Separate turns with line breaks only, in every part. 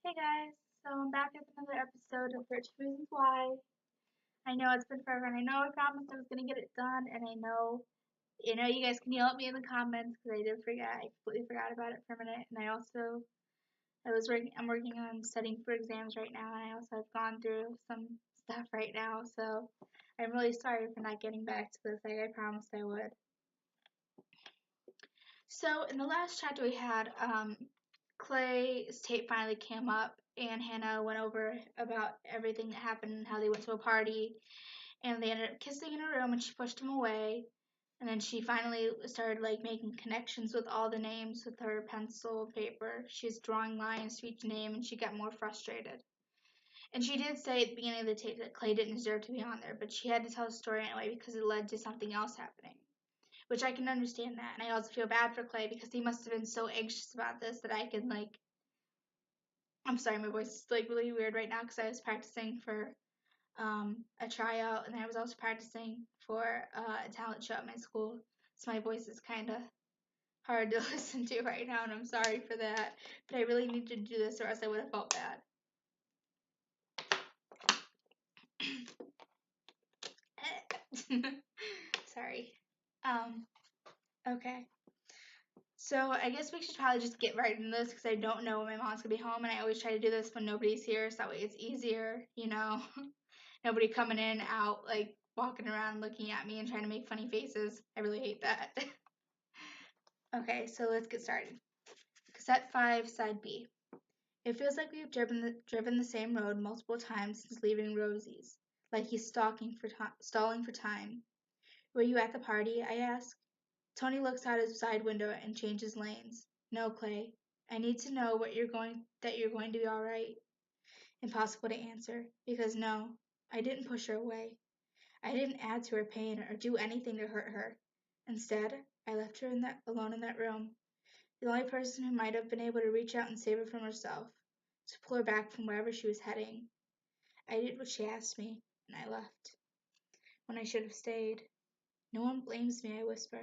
Hey guys, so I'm back with another episode of 13 Reasons Why. I know it's been forever, and I know I promised I was gonna get it done, and I know you guys can yell at me in the comments because I did forget. I completely forgot about it for a minute, and I'm working on studying for exams right now, and I also have gone through some stuff right now, so I'm really sorry for not getting back to this like I promised I would. So in the last chapter we had, Clay's tape finally came up, and Hannah went over about everything that happened and how they went to a party, and they ended up kissing in her room, and she pushed him away. And then she finally started like making connections with all the names with her pencil and paper. She's drawing lines to each name, and she got more frustrated. And she did say at the beginning of the tape that Clay didn't deserve to be on there, but she had to tell the story anyway because it led to something else happening, which I can understand that. And I also feel bad for Clay because he must have been so anxious about this that I can like. I'm sorry, my voice is like really weird right now because I was practicing for a tryout, and I was also practicing for a talent show at my school. So my voice is kind of hard to listen to right now, and I'm sorry for that. But I really need to do this, or else I would have felt bad. Sorry. Um. Okay. So I guess we should probably just get right into this because I don't know when my mom's gonna be home, and I always try to do this when nobody's here, so that way it's easier, Nobody coming in, out, like walking around looking at me and trying to make funny faces. I really hate that. Okay, so let's get started. Cassette 5, Side B. It feels like we've driven the same road multiple times since leaving Rosie's, like he's stalling for time. Were you at the party? I ask. Tony looks out his side window and changes lanes. No, Clay. I need to know that you're going to be all right. Impossible to answer, because no, I didn't push her away. I didn't add to her pain or do anything to hurt her. Instead, I left her alone in that room, the only person who might have been able to reach out and save her from herself, to pull her back from wherever she was heading. I did what she asked me, and I left, when I should have stayed. No one blames me, I whisper.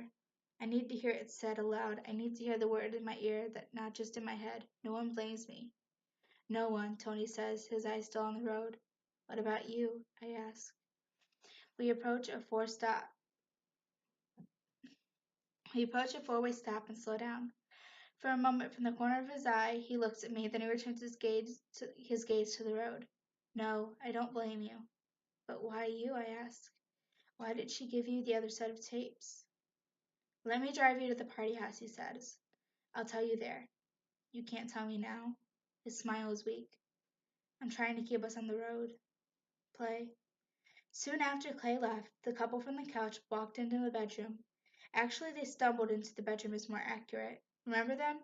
I need to hear it said aloud. I need to hear the word in my ear, that not just in my head. No one blames me. No one, Tony says, his eyes still on the road. What about you? I ask. We approach a four stop. We approach a four-way stop and slow down. For a moment, from the corner of his eye, he looks at me, then he returns his gaze to the road. No, I don't blame you. But why you? I ask. Why did she give you the other set of tapes? Let me drive you to the party house, he says. I'll tell you there. You can't tell me now. His smile is weak. I'm trying to keep us on the road. Play. Soon after Clay left, the couple from the couch walked into the bedroom. Actually, they stumbled into the bedroom is more accurate. Remember them?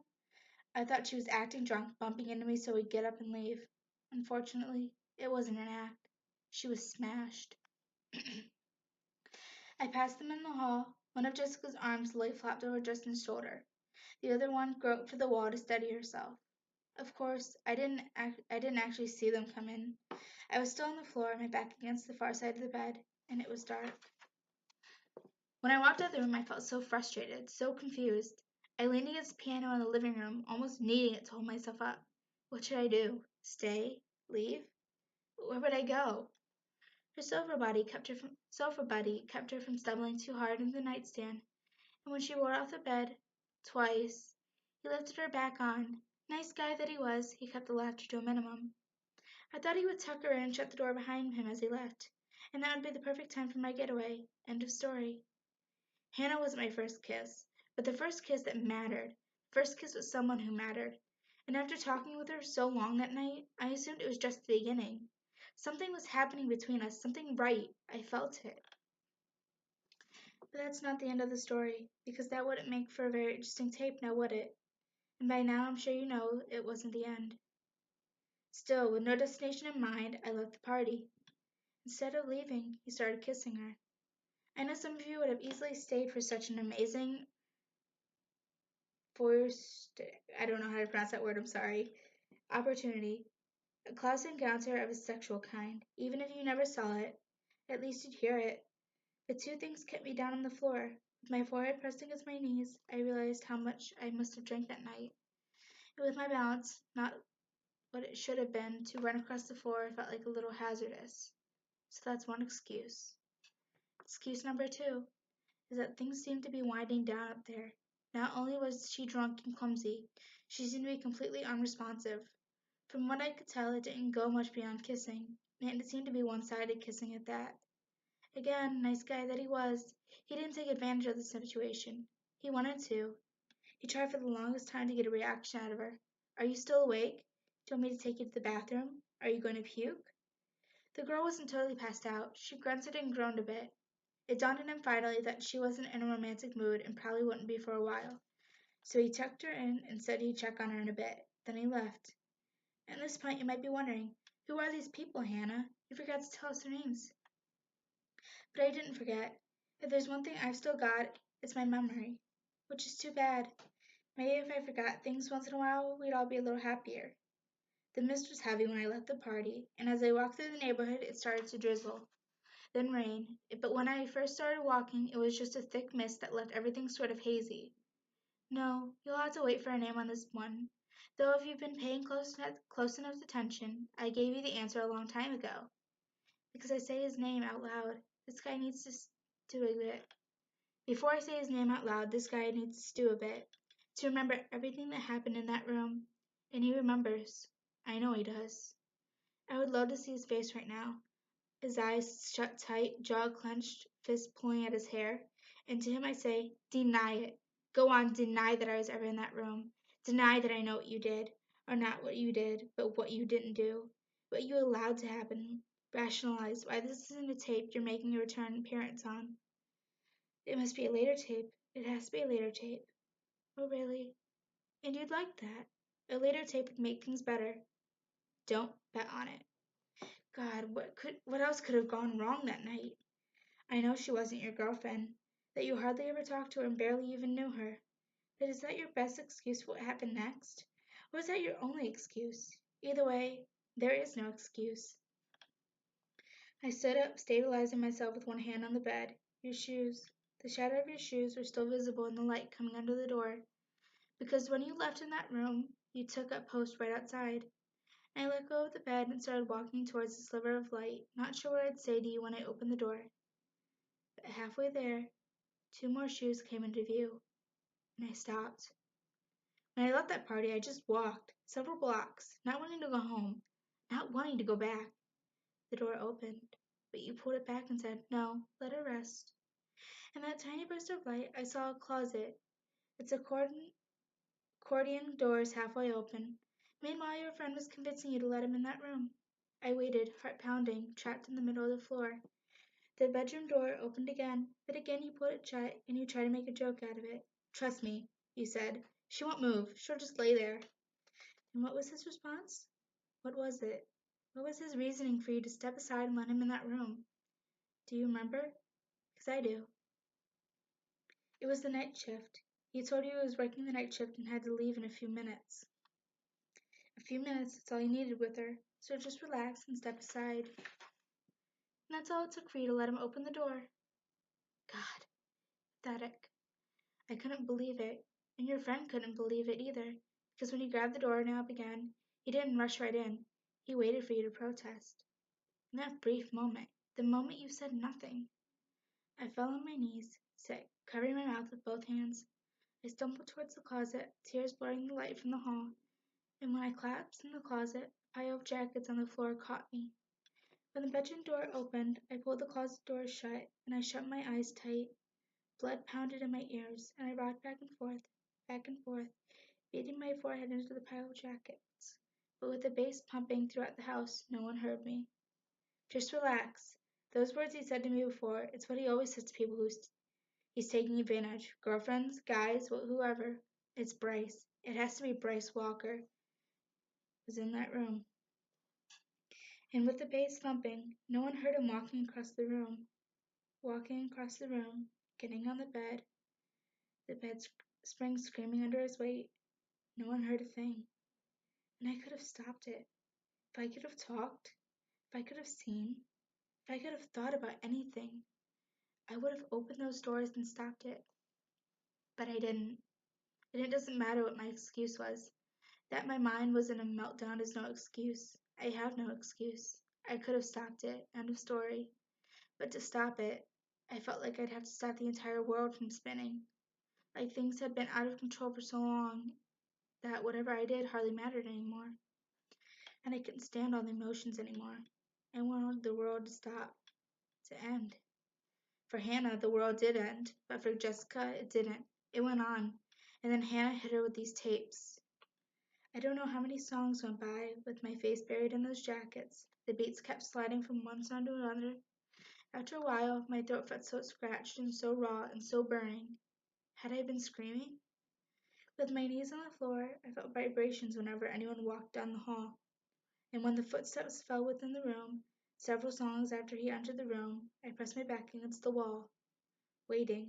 I thought she was acting drunk, bumping into me so we'd get up and leave. Unfortunately, it wasn't an act. She was smashed. I passed them in the hall. One of Jessica's arms lay flapped over Justin's shoulder. The other one groped for the wall to steady herself. Of course, I didn't actually see them come in. I was still on the floor, my back against the far side of the bed, and it was dark. When I walked out of the room, I felt so frustrated, so confused. I leaned against the piano in the living room, almost needing it to hold myself up. What should I do? Stay? Leave? Where would I go? Her sofa buddy kept her from stumbling too hard into the nightstand, and when she rolled off the bed, twice, he lifted her back on. Nice guy that he was, he kept the laughter to a minimum. I thought he would tuck her in and shut the door behind him as he left, and that would be the perfect time for my getaway. End of story. Hannah wasn't my first kiss, but the first kiss that mattered. First kiss with someone who mattered. And after talking with her so long that night, I assumed it was just the beginning. Something was happening between us, something right. I felt it. But that's not the end of the story, because that wouldn't make for a very interesting tape, now would it? And by now I'm sure you know it wasn't the end. Still, with no destination in mind, I left the party. Instead of leaving, he started kissing her. I know some of you would have easily stayed for such an amazing forced, I don't know how to pronounce that word, I'm sorry, opportunity. A close encounter of a sexual kind. Even if you never saw it, at least you'd hear it. But two things kept me down on the floor. With my forehead pressed against my knees, I realized how much I must have drank that night. And with my balance not what it should have been to run across the floor felt like a little hazardous. So that's one excuse. Excuse number two is that things seemed to be winding down up there. Not only was she drunk and clumsy, she seemed to be completely unresponsive. From what I could tell, it didn't go much beyond kissing, and it seemed to be one-sided kissing at that. Again, nice guy that he was, he didn't take advantage of the situation. He wanted to. He tried for the longest time to get a reaction out of her. Are you still awake? Do you want me to take you to the bathroom? Are you going to puke? The girl wasn't totally passed out. She grunted and groaned a bit. It dawned on him finally that she wasn't in a romantic mood and probably wouldn't be for a while. So he tucked her in and said he'd check on her in a bit. Then he left. At this point, you might be wondering, who are these people, Hannah? You forgot to tell us their names. But I didn't forget. If there's one thing I've still got, it's my memory. Which is too bad. Maybe if I forgot things once in a while, we'd all be a little happier. The mist was heavy when I left the party, and as I walked through the neighborhood, it started to drizzle, then rain. But when I first started walking, it was just a thick mist that left everything sort of hazy. No, you'll have to wait for a name on this one. Though if you've been paying close enough attention, I gave you the answer a long time ago. Because I say his name out loud, this guy needs to stew a bit. Before I say his name out loud, this guy needs to stew a bit. To remember everything that happened in that room. And he remembers. I know he does. I would love to see his face right now. His eyes shut tight, jaw clenched, fist pulling at his hair. And to him I say, deny it. Go on, deny that I was ever in that room. Deny that I know what you did. Or not what you did, but what you didn't do. What you allowed to happen. Rationalize why this isn't a tape you're making a return appearance on. It must be a later tape. It has to be a later tape. Oh, really? And you'd like that. A later tape would make things better. Don't bet on it. God, what else could have gone wrong that night? I know she wasn't your girlfriend, that you hardly ever talked to her and barely even knew her. But is that your best excuse for what happened next? Or is that your only excuse? Either way, there is no excuse. I stood up, stabilizing myself with one hand on the bed. Your shoes. The shadow of your shoes were still visible in the light coming under the door. Because when you left in that room, you took up post right outside. I let go of the bed and started walking towards the sliver of light, not sure what I'd say to you when I opened the door. But halfway there, two more shoes came into view, and I stopped. When I left that party, I just walked several blocks, not wanting to go home, not wanting to go back. The door opened, but you pulled it back and said, no, let her rest. In that tiny burst of light, I saw a closet. Its accordion doors halfway open. Meanwhile, your friend was convincing you to let him in that room. I waited, heart pounding, trapped in the middle of the floor. The bedroom door opened again, but again you pulled it shut and you tried to make a joke out of it. Trust me, you said. She won't move. She'll just lay there. And what was his response? What was it? What was his reasoning for you to step aside and let him in that room? Do you remember? Because I do. It was the night shift. He told you he was working the night shift and had to leave in a few minutes. A few minutes, that's all you needed with her, so just relax and step aside. And that's all it took for you to let him open the door. God, pathetic. I couldn't believe it, and your friend couldn't believe it either, because when he grabbed the doorknob again, he didn't rush right in. He waited for you to protest. In that brief moment, the moment you said nothing, I fell on my knees, sick, covering my mouth with both hands. I stumbled towards the closet, tears blurring the light from the hall, and when I collapsed in the closet, a pile of jackets on the floor caught me. When the bedroom door opened, I pulled the closet door shut, and I shut my eyes tight. Blood pounded in my ears, and I rocked back and forth, beating my forehead into the pile of jackets. But with the bass pumping throughout the house, no one heard me. Just relax. Those words he said to me before, it's what he always says to people he's taking advantage. Girlfriends, guys, whoever. It's Bryce. It has to be Bryce Walker. Was in that room. And with the bass thumping, no one heard him walking across the room, getting on the bed spring screaming under his weight. No one heard a thing. And I could have stopped it. If I could have talked, if I could have seen, if I could have thought about anything, I would have opened those doors and stopped it. But I didn't. And it doesn't matter what my excuse was. That my mind was in a meltdown is no excuse. I have no excuse. I could have stopped it, end of story. But to stop it, I felt like I'd have to stop the entire world from spinning. Like things had been out of control for so long that whatever I did hardly mattered anymore. And I couldn't stand all the emotions anymore. I wanted the world to stop, to end. For Hannah, the world did end, but for Jessica, it didn't. It went on. And then Hannah hit her with these tapes. I don't know how many songs went by with my face buried in those jackets. The beats kept sliding from one song to another. After a while, my throat felt so scratched and so raw and so burning. Had I been screaming? With my knees on the floor, I felt vibrations whenever anyone walked down the hall. And when the footsteps fell within the room, several songs after he entered the room, I pressed my back against the wall, waiting,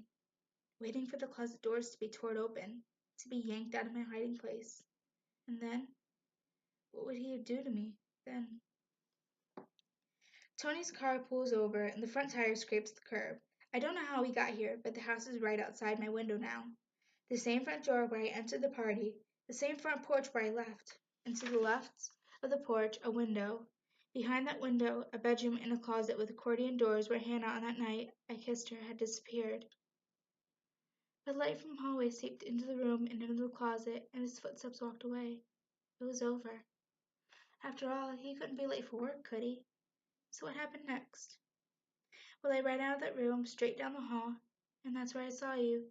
waiting for the closet doors to be torn open, to be yanked out of my hiding place. And then, what would he do to me then? Tony's car pulls over and the front tire scrapes the curb. I don't know how we got here, but the house is right outside my window now. The same front door where I entered the party, the same front porch where I left, and to the left of the porch a window. Behind that window, a bedroom and a closet with accordion doors where Hannah on that night I kissed her had disappeared. The light from the hallway seeped into the room and into the closet, and his footsteps walked away. It was over. After all, he couldn't be late for work, could he? So what happened next? Well, I ran out of that room, straight down the hall, and that's where I saw you,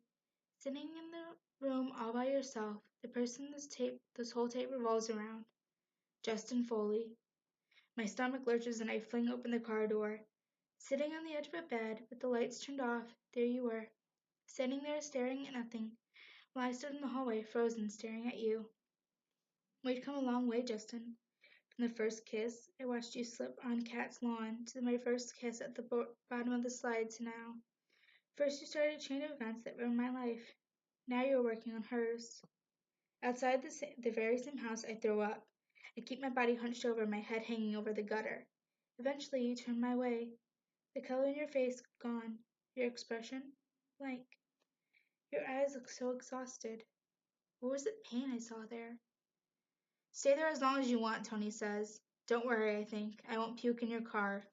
sitting in the room all by yourself, the person this whole tape revolves around, Justin Foley. My stomach lurches and I fling open the car door. Sitting on the edge of a bed, with the lights turned off, there you were, standing there staring at nothing, while I stood in the hallway, frozen, staring at you. We'd come a long way, Justin. From the first kiss I watched you slip on Kat's lawn, to my first kiss at the bottom of the slide, to now. First you started a chain of events that ruined my life. Now you're working on hers. Outside the very same house, I throw up. I keep my body hunched over, my head hanging over the gutter. Eventually, you turn my way. The color in your face gone. Your expression blank. Your eyes look so exhausted. Or was it pain I saw there? Stay there as long as you want, Tony says. Don't worry, I think. I won't puke in your car.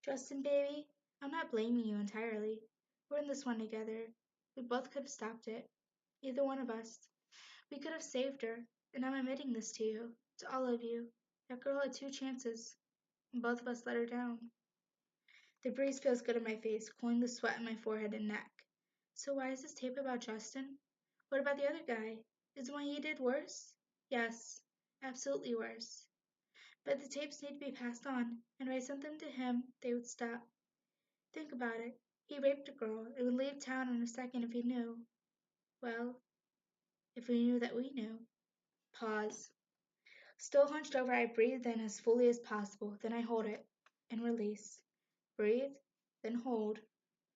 Justin, baby, I'm not blaming you entirely. We're in this one together. We both could have stopped it. Either one of us. We could have saved her, and I'm admitting this to you, to all of you. That girl had two chances, and both of us let her down. The breeze feels good on my face, cooling the sweat on my forehead and neck. So why is this tape about Justin? What about the other guy? Is the one you did worse? Yes, absolutely worse. But the tapes need to be passed on, and if I sent them to him, they would stop. Think about it. He raped a girl and would leave town in a second if he knew. Well, if we knew that we knew. Pause. Still hunched over, I breathe in as fully as possible, then I hold it and release. Breathe, then hold,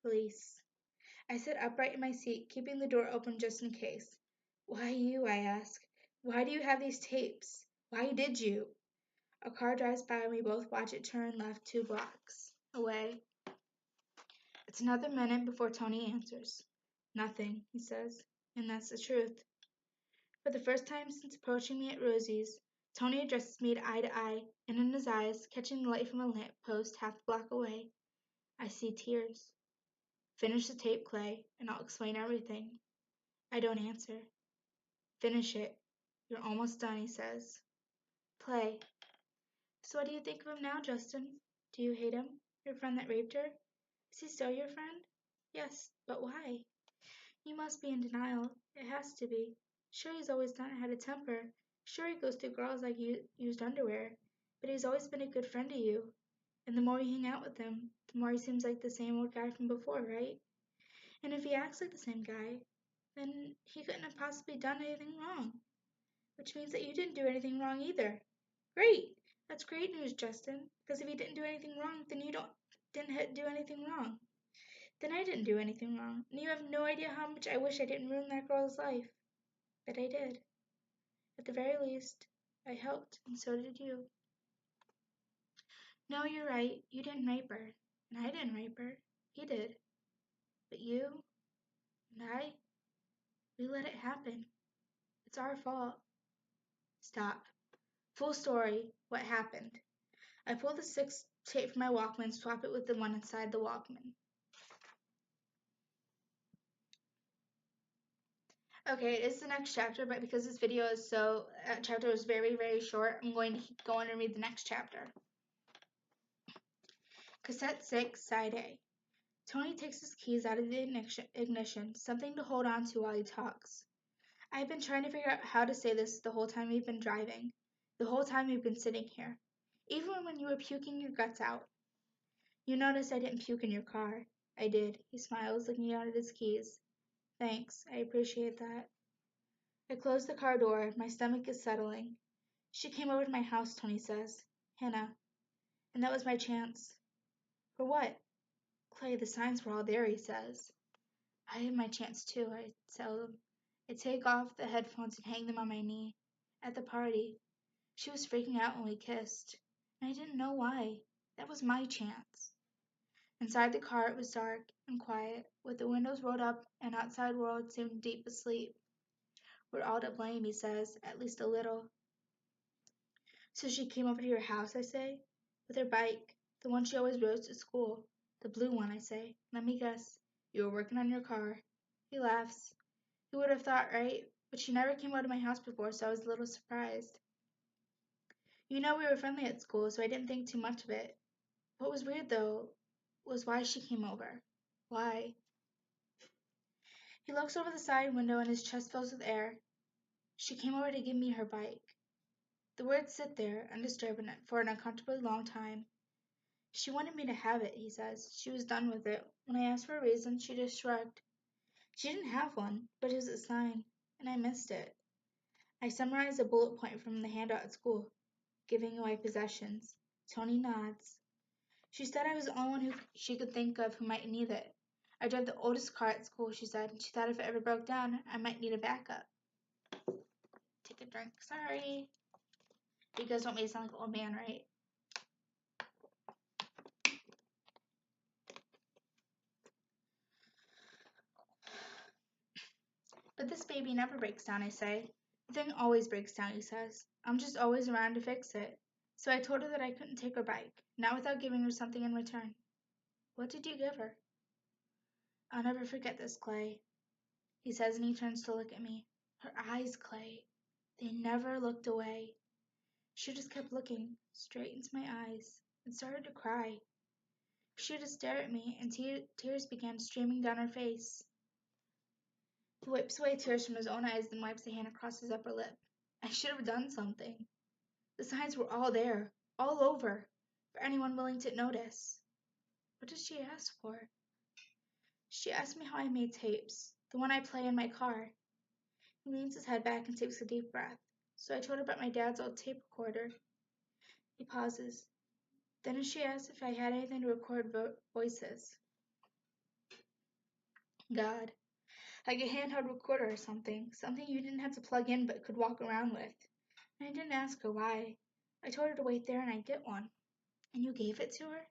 release. I sit upright in my seat, keeping the door open just in case. Why you, I ask. Why do you have these tapes? Why did you? A car drives by and we both watch it turn left 2 blocks away. It's another minute before Tony answers. Nothing, he says, and that's the truth. For the first time since approaching me at Rosie's, Tony addresses me eye to eye, and in his eyes, catching the light from a lamp post half a block away, I see tears. Finish the tape, Clay, and I'll explain everything. I don't answer. Finish it. You're almost done, he says. Play. So what do you think of him now, Justin? Do you hate him? Your friend that raped her? Is he still your friend? Yes, but why? You must be in denial. It has to be. Sure, he's always not had a temper. Sure, he goes through girls like used underwear. But he's always been a good friend to you. And the more you hang out with him, the more he seems like the same old guy from before, right? And if he acts like the same guy, then he couldn't have possibly done anything wrong. Which means that you didn't do anything wrong either. Great! That's great news, Justin. Because if he didn't do anything wrong, then you didn't do anything wrong. Then I didn't do anything wrong, and you have no idea how much I wish I didn't ruin that girl's life. But I did. At the very least, I helped, and so did you. No, you're right. You didn't rape her. And I didn't rape her. He did. But you and I, we let it happen. It's our fault. Stop. Full story. What happened? I pull the 6 tape from my Walkman and swap it with the one inside the Walkman. Okay, it is the next chapter, but because this video is chapter is very, very short, I'm going to keep going and read the next chapter. Cassette 6, Side A. Tony takes his keys out of the ignition, something to hold on to while he talks. I've been trying to figure out how to say this the whole time we've been driving, the whole time we've been sitting here, even when you were puking your guts out. You noticed I didn't puke in your car. I did. He smiles, looking down at his keys. Thanks, I appreciate that. I close the car door. My stomach is settling. She came over to my house, Tony says. Hannah. And that was my chance. For what? Clay, the signs were all there, he says. I have my chance too, I tell him. I take off the headphones and hang them on my knee. At the party. She was freaking out when we kissed. And I didn't know why. That was my chance. Inside the car it was dark and quiet, with the windows rolled up and outside world seemed deep asleep. We're all to blame, he says, at least a little. So she came over to your house, I say? With her bike, the one she always rode to school. The blue one, I say. Let me guess. You were working on your car. He laughs. Who would have thought, right? But she never came over to my house before, so I was a little surprised. You know we were friendly at school, so I didn't think too much of it. What was weird, though, was why she came over. Why? He looks over the side window and his chest fills with air. She came over to give me her bike. The words sit there, undisturbed for an uncomfortably long time. She wanted me to have it, he says. She was done with it. When I asked for a reason, she just shrugged. She didn't have one, but it was a sign, and I missed it. I summarized a bullet point from the handout at school, giving away possessions. Tony nods. She said I was the only one she could think of who might need it. I drive the oldest car at school, she said, and she thought if it ever broke down, I might need a backup. Take a drink. Sorry. You guys don't make me sound like an old man, right? But this baby never breaks down, I say. The thing always breaks down, he says. I'm just always around to fix it. So I told her that I couldn't take her bike, not without giving her something in return. What did you give her? I'll never forget this, Clay, he says, and he turns to look at me. Her eyes, Clay. They never looked away. She just kept looking straight into my eyes and started to cry. She would stare at me, and tears began streaming down her face. He wipes away tears from his own eyes, then wipes a hand across his upper lip. I should have done something. The signs were all there, all over, for anyone willing to notice. What did she ask for? She asked me how I made tapes, the one I play in my car. He leans his head back and takes a deep breath. So I told her about my dad's old tape recorder. He pauses. Then she asked if I had anything to record voices. God, like a handheld recorder or something you didn't have to plug in but could walk around with. And I didn't ask her why. I told her to wait there and I'd get one. And you gave it to her?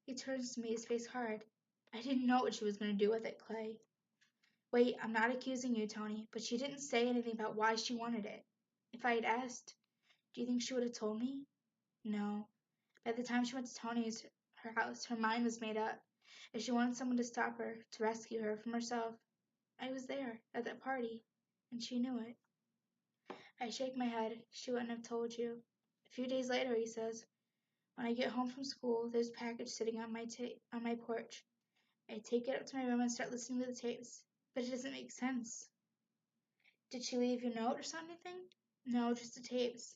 He turns to me, his face hard. I didn't know what she was going to do with it, Clay. Wait, I'm not accusing you, Tony, but she didn't say anything about why she wanted it. If I had asked, do you think she would have told me? No. By the time she went to her house, her mind was made up. If she wanted someone to stop her, to rescue her from herself, I was there, at that party, and she knew it. I shake my head. She wouldn't have told you. A few days later, he says, when I get home from school, there's a package sitting on my porch. I take it up to my room and start listening to the tapes, but it doesn't make sense. Did she leave you a note or something? No, just the tapes.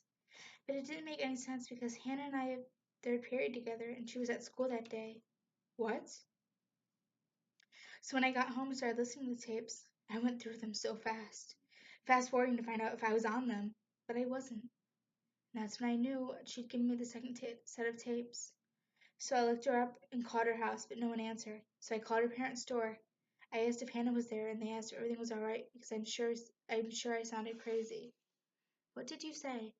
But it didn't make any sense because Hannah and I had third period together and she was at school that day. What? So when I got home and started listening to the tapes, I went through them so fast. Fast forwarding to find out if I was on them, but I wasn't. And that's when I knew she'd given me the second set of tapes. So I looked her up and called her house, but no one answered. So I called her parents' door. I asked if Hannah was there, and they asked if everything was all right because I'm sure I sounded crazy. What did you say?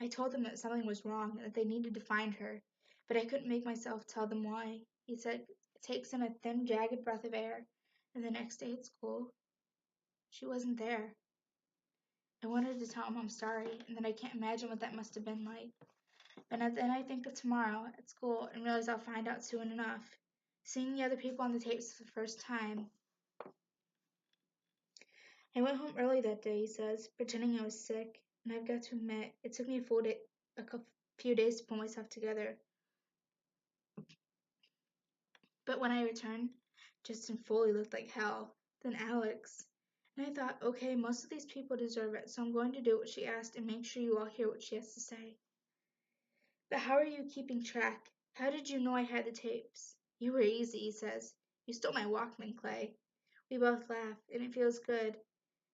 I told them that something was wrong and that they needed to find her, but I couldn't make myself tell them why. He said it takes in a thin, jagged breath of air, and the next day at school, she wasn't there. I wanted to tell him I'm sorry, and that I can't imagine what that must have been like. But then I think of tomorrow at school and realize I'll find out soon enough. Seeing the other people on the tapes for the first time. I went home early that day, he says, pretending I was sick, and I've got to admit, it took me a few days to pull myself together. But when I returned, Justin Foley looked like hell. Then Alex. And I thought, okay, most of these people deserve it, so I'm going to do what she asked and make sure you all hear what she has to say. But how are you keeping track? How did you know I had the tapes? You were easy, he says. You stole my Walkman, Clay. We both laugh, and it feels good.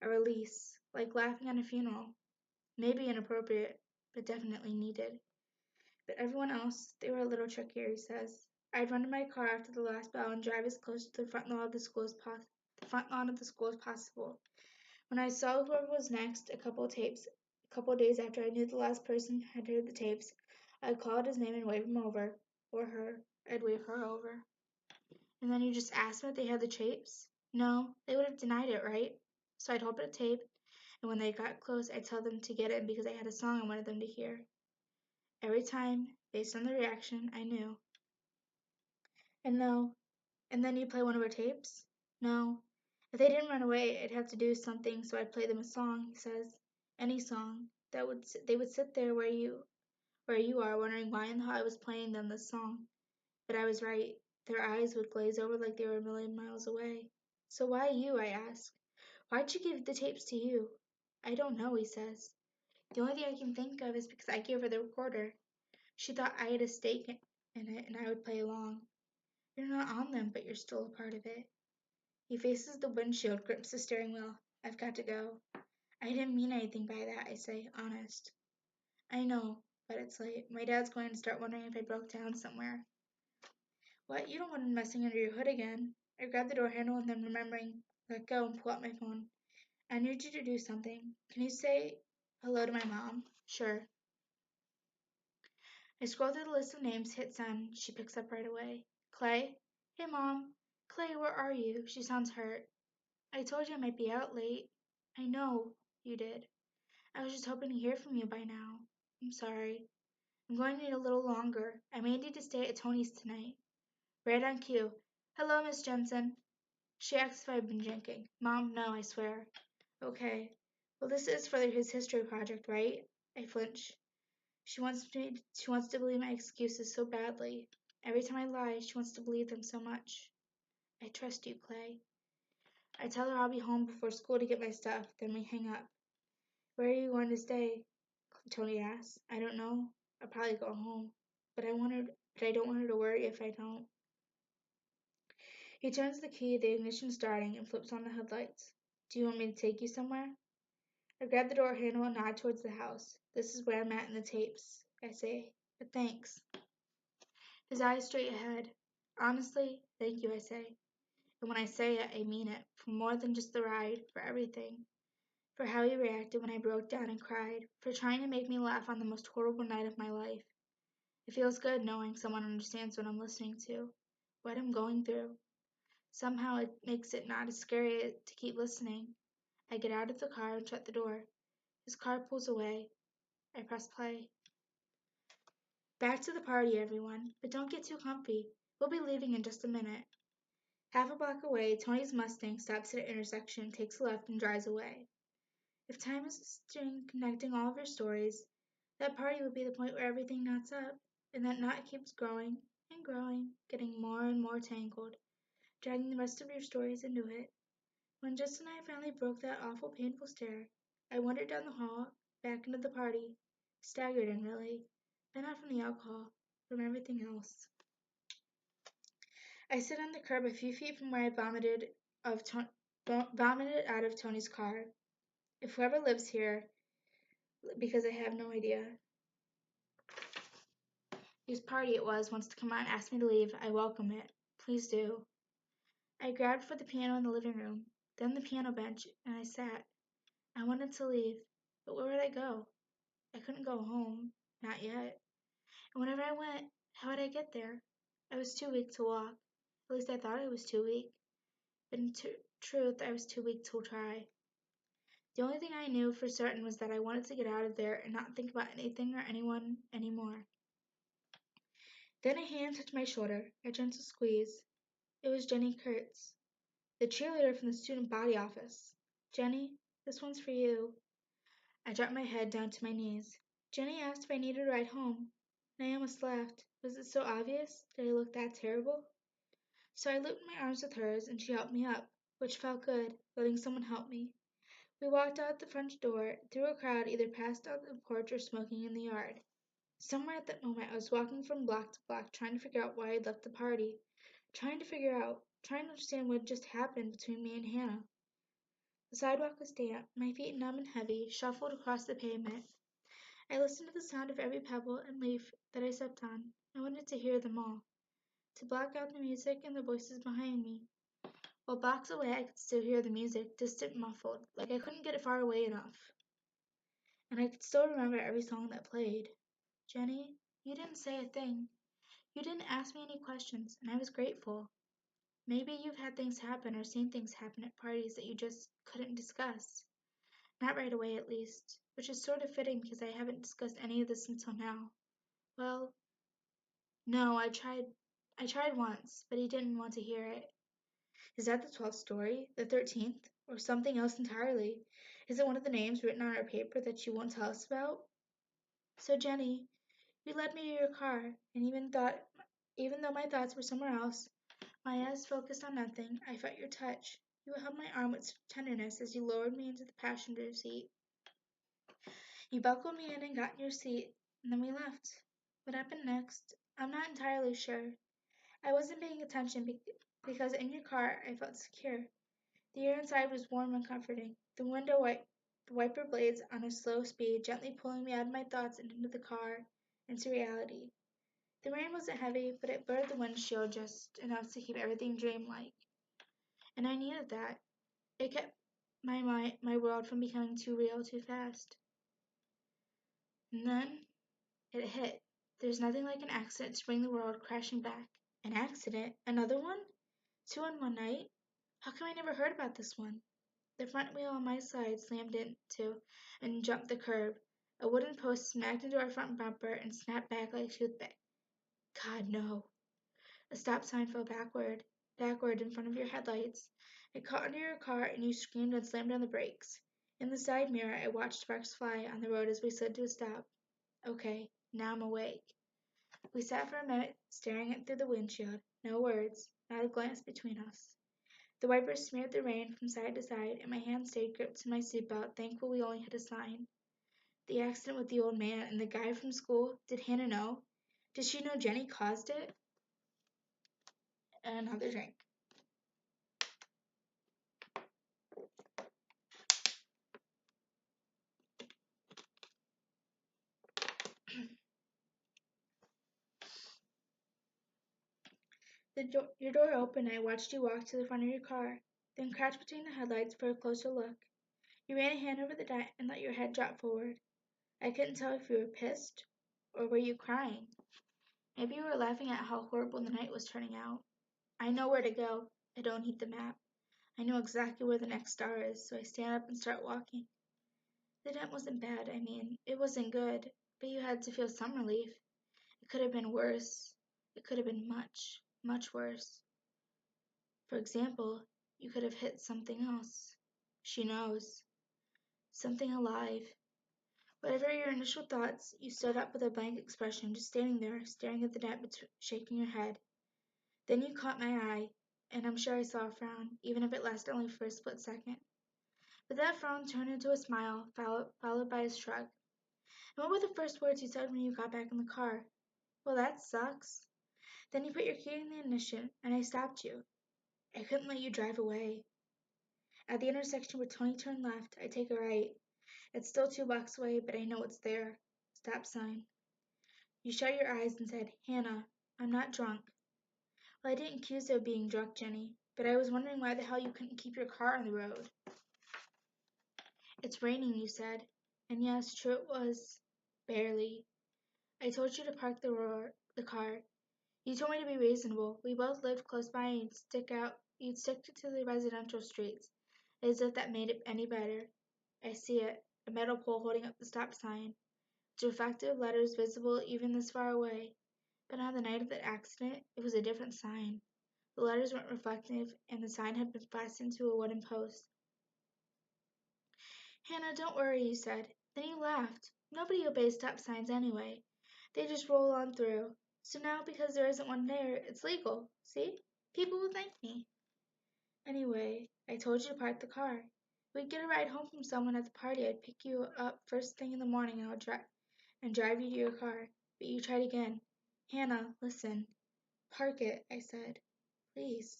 A release, like laughing at a funeral. Maybe inappropriate, but definitely needed. But everyone else, they were a little trickier, he says. I'd run to my car after the last bell and drive as close to the front lawn of the school as possible. When I saw whoever was next, a couple of days after I knew the last person had heard the tapes, I'd call out his name and wave him over, or her. I'd wave her over. And then you just asked them if they had the tapes? No, they would have denied it, right? So I'd hold up a tape, and when they got close, I'd tell them to get it because I had a song I wanted them to hear. Every time, based on the reaction, I knew. And no, and then you play one of her tapes? No. If they didn't run away, I'd have to do something, so I'd play them a song, he says. Any song. They would sit there where you are, wondering why in the hell I was playing them this song. But I was right. Their eyes would glaze over like they were a million miles away. So why you? I ask. Why'd she give the tapes to you? I don't know, he says. The only thing I can think of is because I gave her the recorder. She thought I had a stake in it and I would play along. You're not on them, but you're still a part of it. He faces the windshield, grips the steering wheel. I've got to go. I didn't mean anything by that, I say, honest. I know, but it's late. My dad's going to start wondering if I broke down somewhere. What? You don't want him messing under your hood again. I grab the door handle and then remembering, let go and pull out my phone. I need you to do something. Can you say hello to my mom? Sure. I scroll through the list of names, hit send. She picks up right away. Clay? Hey, Mom. Clay, where are you? She sounds hurt. I told you I might be out late. I know you did. I was just hoping to hear from you by now. I'm sorry. I'm going to need a little longer. I may need to stay at Tony's tonight. Right on cue. Hello, Miss Jensen. She asks if I've been drinking. Mom, no, I swear. Okay. Well, this is for his history project, right? I flinch. She wants to believe my excuses so badly. Every time I lie, she wants to believe them so much. I trust you, Clay. I tell her I'll be home before school to get my stuff, then we hang up. Where are you going to stay? Tony asks. I don't know. I'll probably go home. But I don't want her to worry if I don't. He turns the key, the ignition starting, and flips on the headlights. Do you want me to take you somewhere? I grab the door handle and nod towards the house. This is where I'm at in the tapes, I say. But thanks. His eyes straight ahead. Honestly, thank you, I say. And when I say it, I mean it. For more than just the ride, for everything. For how he reacted when I broke down and cried. For trying to make me laugh on the most horrible night of my life. It feels good knowing someone understands what I'm listening to. What I'm going through. Somehow it makes it not as scary to keep listening. I get out of the car and shut the door. His car pulls away. I press play. Back to the party, everyone. But don't get too comfy. We'll be leaving in just a minute. Half a block away, Tony's Mustang stops at an intersection, takes a left, and drives away. If time is a string connecting all of your stories, that party would be the point where everything knots up, and that knot keeps growing and growing, getting more and more tangled, dragging the rest of your stories into it. When Justin and I finally broke that awful, painful stare, I wandered down the hall, back into the party, staggered in, really, but not from the alcohol, from everything else. I sit on the curb a few feet from where I vomited out of Tony's car. If whoever lives here, because I have no idea whose party it was, wants to come out and ask me to leave, I welcome it. Please do. I grabbed for the piano in the living room, then the piano bench, and I sat. I wanted to leave, but where would I go? I couldn't go home. Not yet. And whenever I went, how would I get there? I was too weak to walk. At least I thought I was too weak. But in truth, I was too weak to try. The only thing I knew for certain was that I wanted to get out of there and not think about anything or anyone anymore. Then a hand touched my shoulder, a gentle squeeze. It was Jenny Kurtz, the cheerleader from the student body office. Jenny, this one's for you. I dropped my head down to my knees. Jenny asked if I needed a ride home, and I almost laughed. Was it so obvious? Did I look that terrible? So I looped my arms with hers, and she helped me up, which felt good, letting someone help me. We walked out the front door, through a crowd either passed out the porch or smoking in the yard. Somewhere at that moment I was walking from block to block trying to figure out why I'd left the party. Trying to understand what had just happened between me and Hannah. The sidewalk was damp, my feet numb and heavy, shuffled across the pavement. I listened to the sound of every pebble and leaf that I stepped on. I wanted to hear them all, to block out the music and the voices behind me. While blocks away I could still hear the music, distant, muffled, like I couldn't get it far away enough. And I could still remember every song that played. Jenny, you didn't say a thing. You didn't ask me any questions, and I was grateful. Maybe you've had things happen or seen things happen at parties that you just couldn't discuss. Not right away, at least, which is sort of fitting because I haven't discussed any of this until now. Well, no, I tried once, but he didn't want to hear it. Is that the 12th story? The 13th? Or something else entirely? Is it one of the names written on our paper that you won't tell us about? So, Jenny, you led me to your car, and even though my thoughts were somewhere else, my eyes focused on nothing, I felt your touch. You held my arm with tenderness as you lowered me into the passenger seat. You buckled me in and got in your seat, and then we left. What happened next? I'm not entirely sure. I wasn't paying attention because in your car I felt secure. The air inside was warm and comforting. The wiper blades on a slow speed, gently pulling me out of my thoughts and into the car, into reality. The rain wasn't heavy, but it blurred the windshield just enough to keep everything dreamlike. And I needed that. It kept my world from becoming too real too fast. And then it hit. There's nothing like an accident to bring the world crashing back. An accident? Another one? Two in one night? How come I never heard about this one? The front wheel on my side slammed into and jumped the curb. A wooden post smacked into our front bumper and snapped back like a toothpick. God, no. A stop sign fell backward in front of your headlights. It caught under your car and you screamed and slammed on the brakes. In the side mirror, I watched sparks fly on the road as we slid to a stop. Okay, now I'm awake. We sat for a minute, staring at through the windshield. No words, not a glance between us. The wipers smeared the rain from side to side, and my hand stayed gripped to my seatbelt, thankful we only hit a sign. The accident with the old man and the guy from school, did Hannah know? Did she know Jenny caused it? Another drink. Your door opened and I watched you walk to the front of your car, then crouch between the headlights for a closer look. You ran a hand over the dent and let your head drop forward. I couldn't tell if you were pissed or were you crying. Maybe you were laughing at how horrible the night was turning out. I know where to go. I don't need the map. I know exactly where the next star is, so I stand up and start walking. The dent wasn't bad, I mean, it wasn't good, but you had to feel some relief. It could have been worse. It could have been much, much worse. For example, you could have hit something else. She knows. Something alive. Whatever your initial thoughts, you stood up with a blank expression, just standing there, staring at the dent, shaking your head. Then you caught my eye, and I'm sure I saw a frown, even if it lasted only for a split second. But that frown turned into a smile, followed by a shrug. And what were the first words you said when you got back in the car? Well, that sucks. Then you put your key in the ignition, and I stopped you. I couldn't let you drive away. At the intersection where Tony turned left, I take a right. It's still 2 blocks away, but I know it's there. Stop sign. You shut your eyes and said, Hannah, I'm not drunk. Well, I didn't accuse you of being drunk, Jenny, but I was wondering why the hell you couldn't keep your car on the road. It's raining, you said. And yes, true it was. Barely. I told you to park the car. You told me to be reasonable. We both lived close by and you'd stick to the residential streets, as if that made it any better. I see it, a metal pole holding up the stop sign, its reflective letters visible even this far away. But on the night of the accident, it was a different sign. The letters weren't reflective, and the sign had been fastened to a wooden post. Hannah, don't worry, you said. Then you laughed. Nobody obeys stop signs anyway. They just roll on through. So now, because there isn't one there, it's legal. See? People will thank me. Anyway, I told you to park the car. We'd get a ride home from someone at the party. I'd pick you up first thing in the morning and drive you to your car. But you tried again. Hannah, listen. Park it, I said. Please.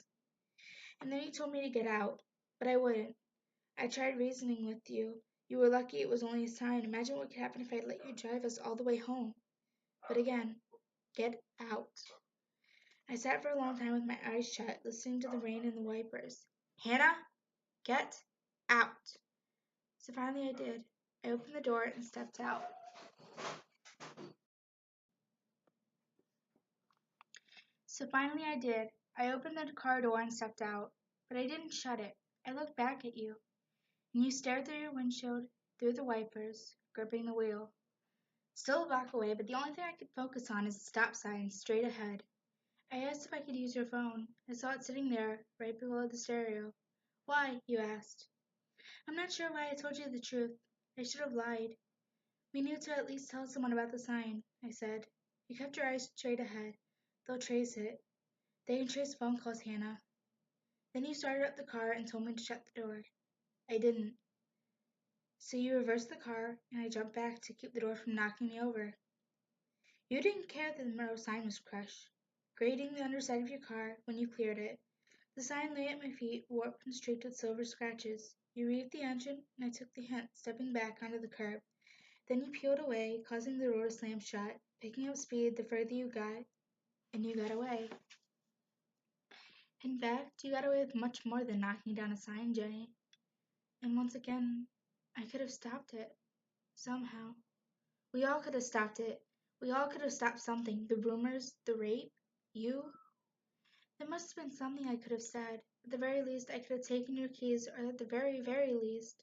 And then you told me to get out. But I wouldn't. I tried reasoning with you. You were lucky it was only a sign. Imagine what could happen if I let you drive us all the way home. But again, get out. I sat for a long time with my eyes shut, listening to the rain and the wipers. Hannah, get out. So finally I did. I opened the door and stepped out. So finally I did. I opened the car door and stepped out. But I didn't shut it. I looked back at you, and you stared through your windshield, through the wipers, gripping the wheel. Still a block away, but the only thing I could focus on is the stop sign straight ahead. I asked if I could use your phone. I saw it sitting there, right below the stereo. Why? You asked. I'm not sure why I told you the truth. I should have lied. We knew to at least tell someone about the sign, I said. You kept your eyes straight ahead. They'll trace it. They can trace phone calls, Hannah. Then you started up the car and told me to shut the door. I didn't. So you reversed the car, and I jumped back to keep the door from knocking me over. You didn't care that the metal sign was crushed, grating the underside of your car when you cleared it. The sign lay at my feet, warped and streaked with silver scratches. You revved the engine, and I took the hint, stepping back onto the curb. Then you peeled away, causing the door to slam shut, picking up speed the further you got, and you got away. In fact, you got away with much more than knocking down a sign, Jenny. And once again, I could have stopped it. Somehow. We all could have stopped it. We all could have stopped something. The rumors, the rape, you. There must have been something I could have said. At the very least, I could have taken your keys, or at the very, very least,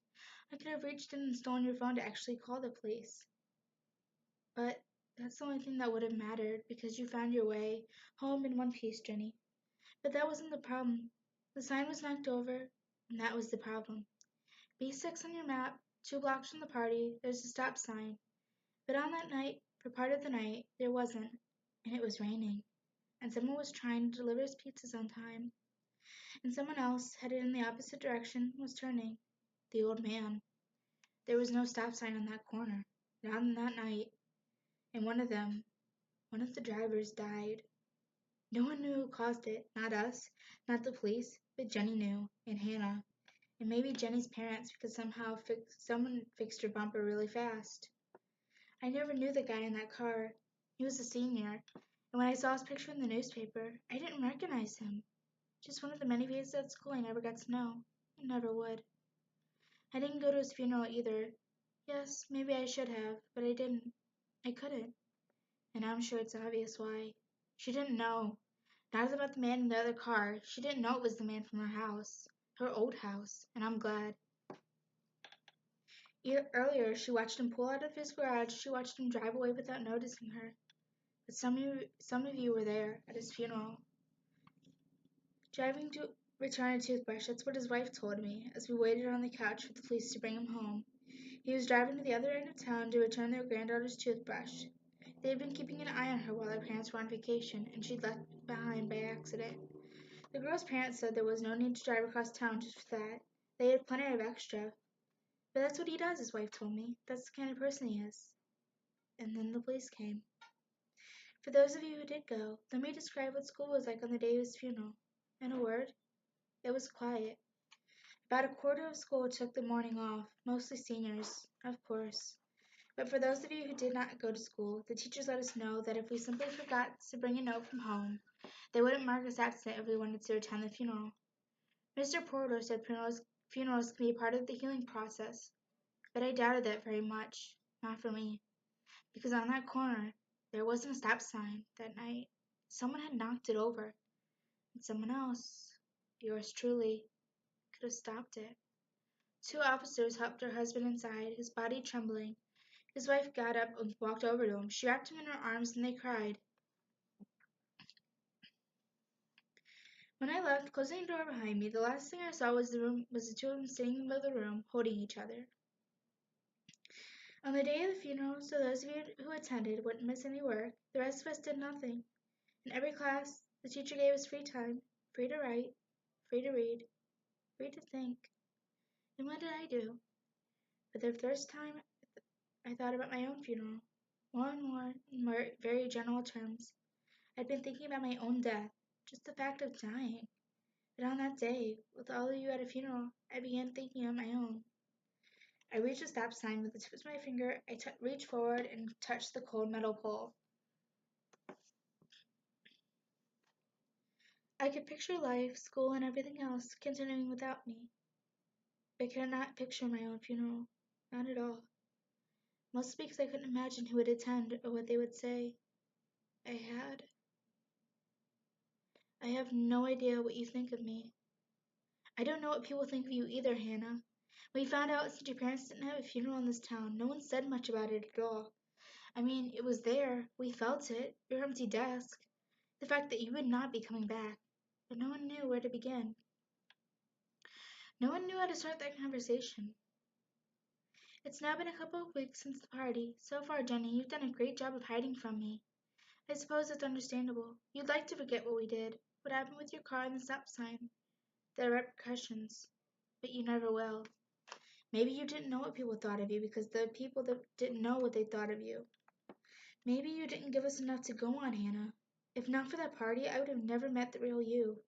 I could have reached in and stolen your phone to actually call the police. But that's the only thing that would have mattered, because you found your way home in one piece, Jenny. But that wasn't the problem. The sign was knocked over, and that was the problem. B6 on your map, 2 blocks from the party, there's a stop sign. But on that night, for part of the night, there wasn't, and it was raining, and someone was trying to deliver his pizzas on time, and someone else, headed in the opposite direction, was turning. The old man. There was no stop sign on that corner, not on that night, and one of the drivers, died. No one knew who caused it, not us, not the police, but Jenny knew, and Hannah, and maybe Jenny's parents because someone fixed her bumper really fast. I never knew the guy in that car. He was a senior, and when I saw his picture in the newspaper, I didn't recognize him. Just one of the many faces at school I never got to know. I never would. I didn't go to his funeral either. Yes, maybe I should have, but I didn't. I couldn't. And I'm sure it's obvious why. She didn't know. Not about the man in the other car. She didn't know it was the man from her house. Her old house. And I'm glad. Earlier, she watched him pull out of his garage. She watched him drive away without noticing her. But some of you were there at his funeral. Driving to return a toothbrush, that's what his wife told me, as we waited on the couch for the police to bring him home. He was driving to the other end of town to return their granddaughter's toothbrush. They had been keeping an eye on her while their parents were on vacation, and she'd left behind by accident. The girl's parents said there was no need to drive across town just for that. They had plenty of extra. But that's what he does, his wife told me. That's the kind of person he is. And then the police came. For those of you who did go, let me describe what school was like on the day of his funeral. In a word, it was quiet. About a quarter of school took the morning off, mostly seniors, of course. But for those of you who did not go to school, the teachers let us know that if we simply forgot to bring a note from home, they wouldn't mark us absent if we wanted to attend the funeral. Mr. Porter said funerals can be part of the healing process, but I doubted that very much. Not for me. Because on that corner, there wasn't a stop sign that night. Someone had knocked it over, and someone else, yours truly, could have stopped it. Two officers helped her husband inside, his body trembling. His wife got up and walked over to him. She wrapped him in her arms and they cried. When I left, closing the door behind me, the last thing I saw was the two of them sitting in the middle of the room, holding each other. On the day of the funeral, so those of you who attended wouldn't miss any work, the rest of us did nothing. In every class, the teacher gave us free time, free to write, free to read, free to think. And what did I do? For the first time, I thought about my own funeral. More and more, in more very general terms. I'd been thinking about my own death, just the fact of dying. But on that day, with all of you at a funeral, I began thinking of my own. I reached a stop sign with the tip of my finger. I reached forward and touched the cold metal pole. I could picture life, school, and everything else continuing without me. I could not picture my own funeral. Not at all. Mostly because I couldn't imagine who would attend or what they would say. I have no idea what you think of me. I don't know what people think of you either, Hannah. We found out since your parents didn't have a funeral in this town, no one said much about it at all. I mean, it was there. We felt it. Your empty desk. The fact that you would not be coming back. But no one knew where to begin. No one knew how to start that conversation. It's now been a couple of weeks since the party. So far, Jenny, you've done a great job of hiding from me. I suppose it's understandable. You'd like to forget what we did, what happened with your car and the stop sign, the repercussions. But you never will. Maybe you didn't know what people thought of you because the people that didn't know what they thought of you. Maybe you didn't give us enough to go on, Hannah. If not for that party, I would have never met the real you.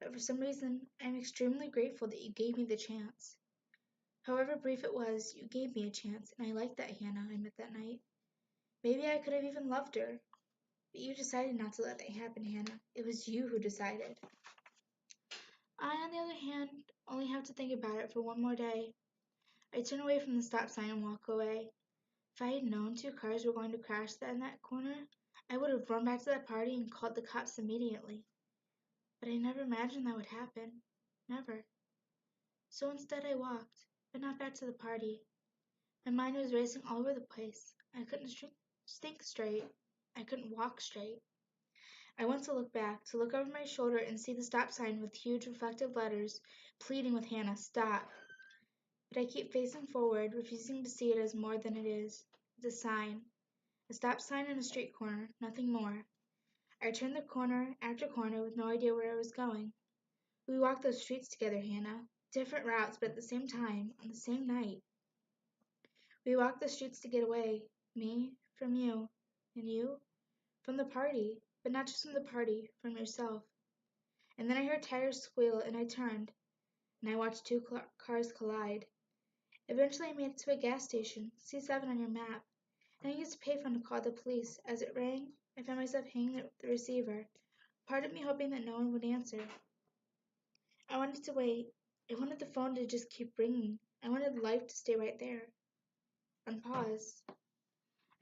But for some reason, I'm extremely grateful that you gave me the chance. However brief it was, you gave me a chance, and I liked that Hannah I met that night. Maybe I could have even loved her. But you decided not to let that happen, Hannah. It was you who decided. I, on the other hand, only have to think about it for one more day. I turn away from the stop sign and walk away. If I had known two cars were going to crash in that corner, I would have run back to that party and called the cops immediately. But I never imagined that would happen. Never. So instead I walked, but not back to the party. My mind was racing all over the place. I couldn't think straight. I couldn't walk straight. I went to look back, to look over my shoulder and see the stop sign with huge reflective letters pleading with Hannah, stop. But I keep facing forward, refusing to see it as more than it is. It's a sign. A stop sign in a street corner, nothing more. I turned the corner after corner with no idea where I was going. We walked those streets together, Hannah. Different routes, but at the same time, on the same night. We walked the streets to get away. Me, from you. And you, from the party. But not just from the party, from yourself. And then I heard tires squeal, and I turned, and I watched two cars collide. Eventually I made it to a gas station, C7 on your map, and I used a payphone to call the police. As it rang, I found myself hanging the receiver, part of me hoping that no one would answer. I wanted to wait. I wanted the phone to just keep ringing. I wanted life to stay right there. On pause.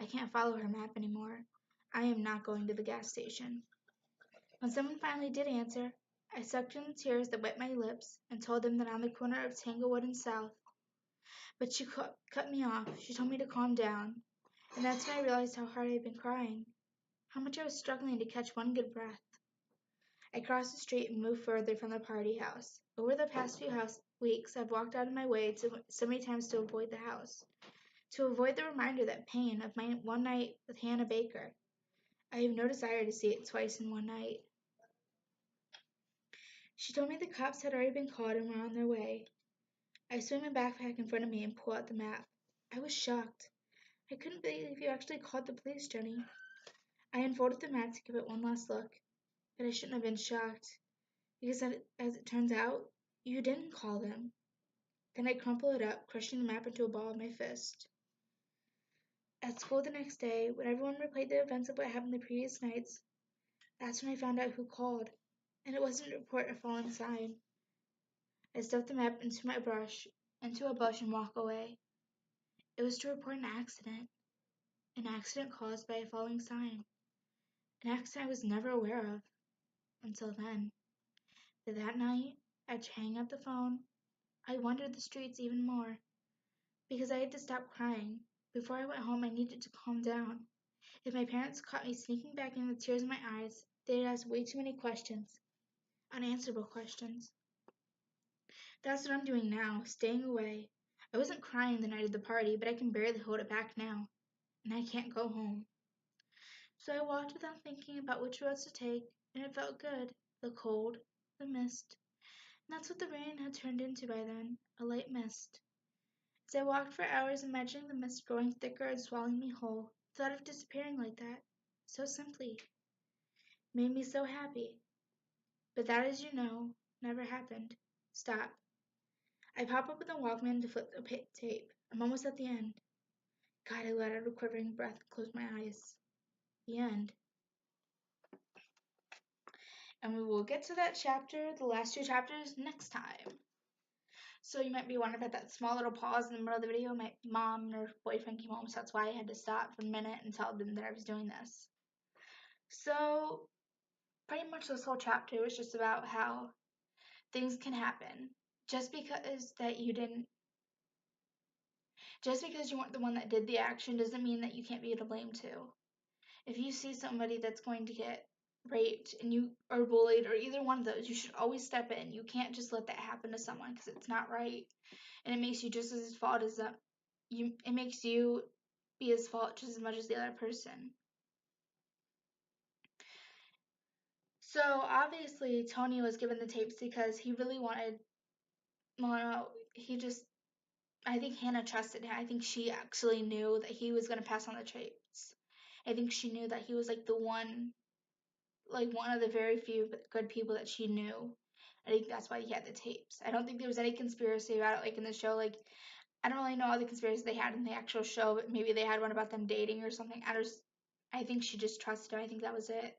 I can't follow her map anymore. I am not going to the gas station. When someone finally did answer, I sucked in the tears that wet my lips and told them that on the corner of Tanglewood and South. But she cut me off. She told me to calm down. And that's when I realized how hard I had been crying. How much I was struggling to catch one good breath. I crossed the street and moved further from the party house. Over the past few weeks, I've walked out of my way so many times to avoid the house. To avoid the reminder that pain of my one night with Hannah Baker. I have no desire to see it twice in one night. She told me the cops had already been called and were on their way. I swing my backpack in front of me and pull out the map. I was shocked. I couldn't believe you actually called the police, Jenny. I unfolded the map to give it one last look, but I shouldn't have been shocked, because as it turns out, you didn't call them. Then I crumpled it up, crushing the map into a ball in my fist. At school the next day, when everyone replayed the events of what happened the previous nights, that's when I found out who called, and it wasn't to report a fallen sign. I stuffed the map into a bush and walked away. It was to report an accident caused by a falling sign, an accident I was never aware of until then. But that night, I'd hang up the phone, I wandered the streets even more, because I had to stop crying. Before I went home, I needed to calm down. If my parents caught me sneaking back in with tears in my eyes, they'd ask way too many questions, unanswerable questions. That's what I'm doing now, staying away. I wasn't crying the night of the party, but I can barely hold it back now, and I can't go home. So I walked without thinking about which roads to take, and it felt good. The cold, the mist. And that's what the rain had turned into by then, a light mist. As I walked for hours imagining the mist growing thicker and swallowing me whole, the thought of disappearing like that, so simply, made me so happy. But that, as you know, never happened. Stop. I pop up with the Walkman to flip the tape. I'm almost at the end. God, I let out a quivering breath and closed my eyes. The end. And we will get to that chapter, the last two chapters, next time. So you might be wondering about that small little pause in the middle of the video. My mom and her boyfriend came home, so that's why I had to stop for a minute and tell them that I was doing this. So pretty much this whole chapter was just about how things can happen. Just because you weren't the one that did the action doesn't mean that you can't be to blame too. If you see somebody that's going to get raped and you are bullied or either one of those, you should always step in. You can't just let that happen to someone because it's not right, and it makes you just as fault as it makes you be as fault just as much as the other person. So obviously Tony was given the tapes because he really wanted. Well, no, he just. I think Hannah trusted him. I think she actually knew that he was gonna pass on the tapes. I think she knew that he was like one of the very few good people that she knew. I think that's why he had the tapes. I don't think there was any conspiracy about it like in the show. Like I don't really know all the conspiracies they had in the actual show, but maybe they had one about them dating or something. I think she just trusted him. I think that was it.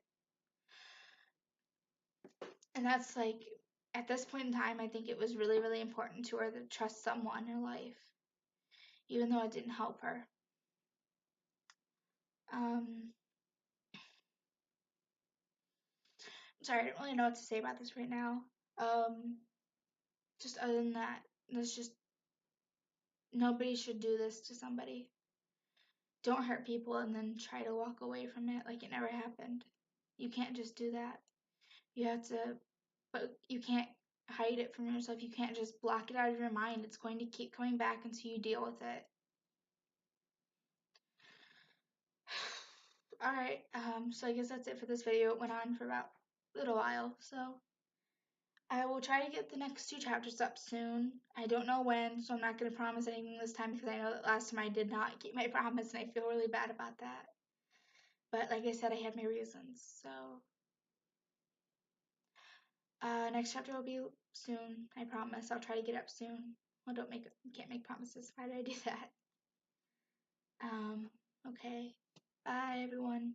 And that's like at this point in time, I think it was really, really important to her to trust someone in her life, even though it didn't help her. Um, sorry, I don't really know what to say about this right now. Um, just other than that, there's just nobody should do this to somebody. Don't hurt people and then try to walk away from it like it never happened. You can't just do that. You have to, but you can't hide it from yourself. You can't just block it out of your mind. It's going to keep coming back until you deal with it. Alright, so I guess that's it for this video. It went on for about a little while, so I will try to get the next two chapters up soon. I don't know when, so I'm not going to promise anything this time because I know that last time I did not keep my promise and I feel really bad about that. But like I said, I had my reasons, so next chapter will be soon. I promise. I'll try to get up soon. Well, can't make promises. Why did I do that? Okay. Bye, everyone.